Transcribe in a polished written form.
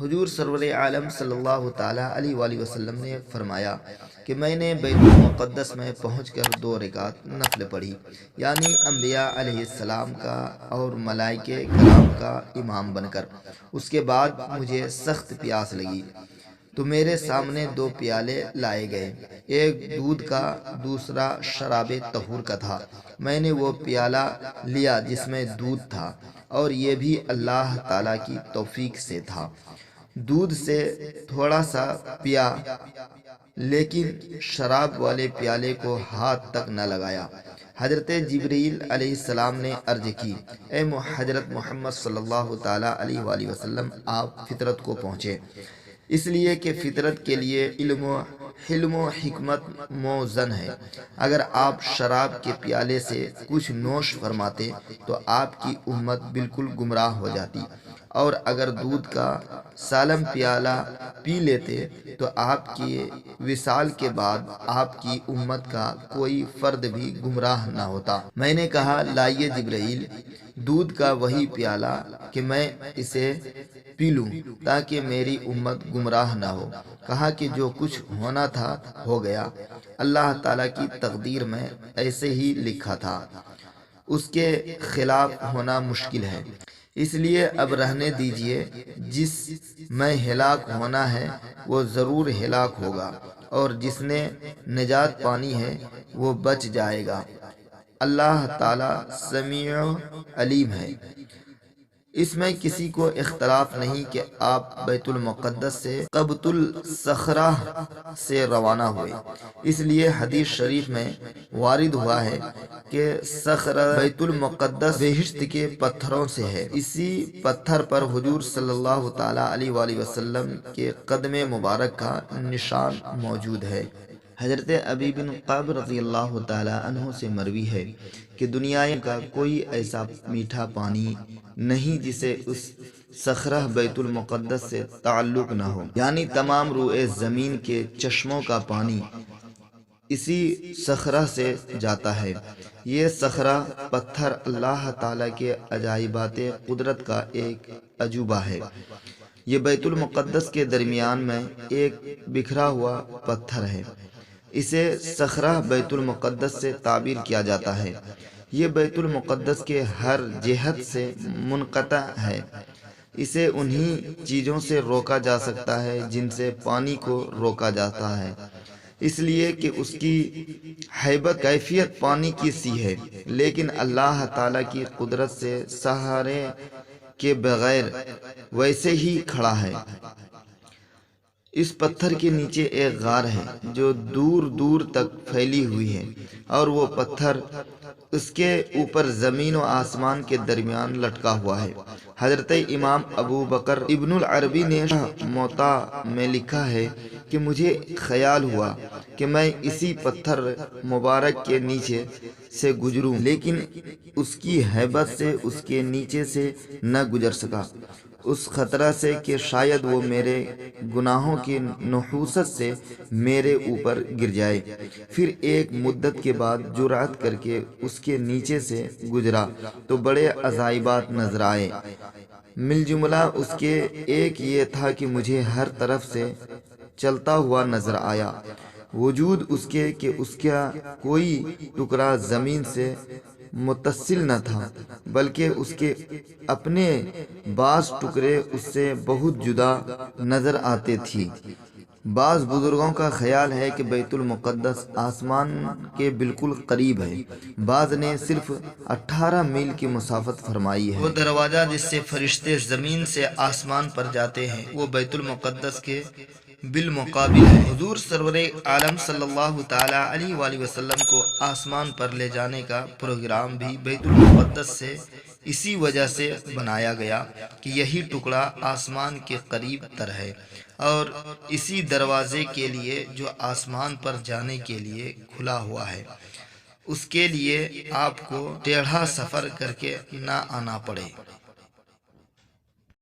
حضور سرور عالم صلی اللہ تعالیٰ علیہ وآلہ وسلم نے فرمایا کہ میں نے بیت المقدس میں پہنچ کر 2 رکعت نفل پڑھی، یعنی انبیاء علیہ السلام کا اور ملائکہ کرام کا امام بن کر۔ اس کے بعد مجھے سخت پیاس لگی تو میرے سامنے 2 پیالے لائے گئے، ایک دودھ کا، دوسرا شراب طہور کا تھا۔ میں نے وہ پیالہ لیا جس میں دودھ تھا، اور یہ بھی اللہ تعالیٰ کی توفیق سے تھا۔ دودھ سے تھوڑا سا پیا، لیکن شراب والے پیالے کو ہاتھ تک نہ لگایا۔ حضرت جبرائیل علیہ السلام نے عرض کی، اے حضرت محمد صلی اللہ تعالیٰ علیہ وآلہ وسلم، آپ فطرت کو پہنچے، اس لیے کہ فطرت کے لیے حلم و حکمت موزن ہے۔ اگر آپ شراب کے پیالے سے کچھ نوش فرماتے تو آپ کی امت بالکل گمراہ ہو جاتی، اور اگر دودھ کا سالم پیالہ پی لیتے تو آپ کی وصال کے بعد آپ کی امت کا کوئی فرد بھی گمراہ نہ ہوتا۔ میں نے کہا، لائیے جبرائیل دودھ کا وہی پیالہ کہ میں اسے پی لوں تاکہ میری امت گمراہ نہ ہو۔ کہا کہ جو کچھ ہونا تھا ہو گیا، اللہ تعالیٰ کی تقدیر میں ایسے ہی لکھا تھا، اس کے خلاف ہونا مشکل ہے، اس لیے اب رہنے دیجئے۔ جس میں ہلاک ہونا ہے وہ ضرور ہلاک ہوگا، اور جس نے نجات پانی ہے وہ بچ جائے گا۔ اللہ تعالیٰ سمیع علیم ہے۔ اس میں کسی کو اختلاف نہیں کہ آپ بیت المقدس سے قبۃ الصخرہ سے روانہ ہوئے، اس لیے حدیث شریف میں وارد ہوا ہے کہ صخرہ بیت المقدس بہشت کے پتھروں سے ہے۔ اسی پتھر پر حضور صلی اللہ تعالیٰ علیہ وآلہ وسلم کے قدم مبارک کا نشان موجود ہے۔ حضرت ابی بن قعب رضی اللہ تعالیٰ عنہ سے مروی ہے کہ دنیا کا کوئی ایسا میٹھا پانی نہیں جسے اس صخرہ بیت المقدس سے تعلق نہ ہو، یعنی تمام روئے زمین کے چشموں کا پانی اسی صخرہ سے جاتا ہے۔ یہ صخرہ پتھر اللہ تعالیٰ کے عجائبات قدرت کا ایک عجوبہ ہے۔ یہ بیت المقدس کے درمیان میں ایک بکھرا ہوا پتھر ہے، اسے صخرہ بیت المقدس سے تعبیر کیا جاتا ہے۔ یہ بیت المقدس کے ہر جہت سے منقطع ہے، اسے انہی چیزوں سے روکا جا سکتا ہے جن سے پانی کو روکا جاتا ہے، اس لیے کہ اس کی ہیبت کیفیت پانی کی سی ہے، لیکن اللہ تعالیٰ کی قدرت سے سہارے کے بغیر ویسے ہی کھڑا ہے۔ اس پتھر کے نیچے ایک غار ہے جو دور دور تک پھیلی ہوئی ہے، اور وہ پتھر اس کے اوپر زمین و آسمان کے درمیان لٹکا ہوا ہے۔ حضرت امام ابو بکر ابن العربی نے موطا میں لکھا ہے کہ مجھے خیال ہوا کہ میں اسی پتھر مبارک کے نیچے سے گزروں، لیکن اس کی ہیبت سے اس کے نیچے سے نہ گزر سکا، اس خطرہ سے کہ شاید وہ میرے گناہوں کی نحوست سے میرے اوپر گر جائے۔ پھر ایک مدت کے بعد جرأت کر کے اس کے نیچے سے گزرا تو بڑے عجائبات نظر آئے۔ مل جملہ اس کے ایک یہ تھا کہ مجھے ہر طرف سے چلتا ہوا نظر آیا، وجود اس کے کہ اس کا کوئی ٹکڑا زمین سے متصل نہ تھا، بلکہ اس کے اپنے بعض ٹکڑے اس سے بہت جدا نظر آتے تھی۔ بعض بزرگوں کا خیال ہے کہ بیت المقدس آسمان کے بالکل قریب ہے، بعض نے صرف 18 میل کی مسافت فرمائی ہے۔ وہ دروازہ جس سے فرشتے زمین سے آسمان پر جاتے ہیں وہ بیت المقدس کے بالمقابل ہے۔ حضور سرور عالم صلی اللہ تعالیٰ علیہ وآلہ وسلم کو آسمان پر لے جانے کا پروگرام بھی بیت المقدس سے اسی وجہ سے بنایا گیا کہ یہی ٹکڑا آسمان کے قریب تر ہے، اور اسی دروازے کے لیے جو آسمان پر جانے کے لیے کھلا ہوا ہے، اس کے لیے آپ کو ٹیڑھا سفر کر کے نہ آنا پڑے۔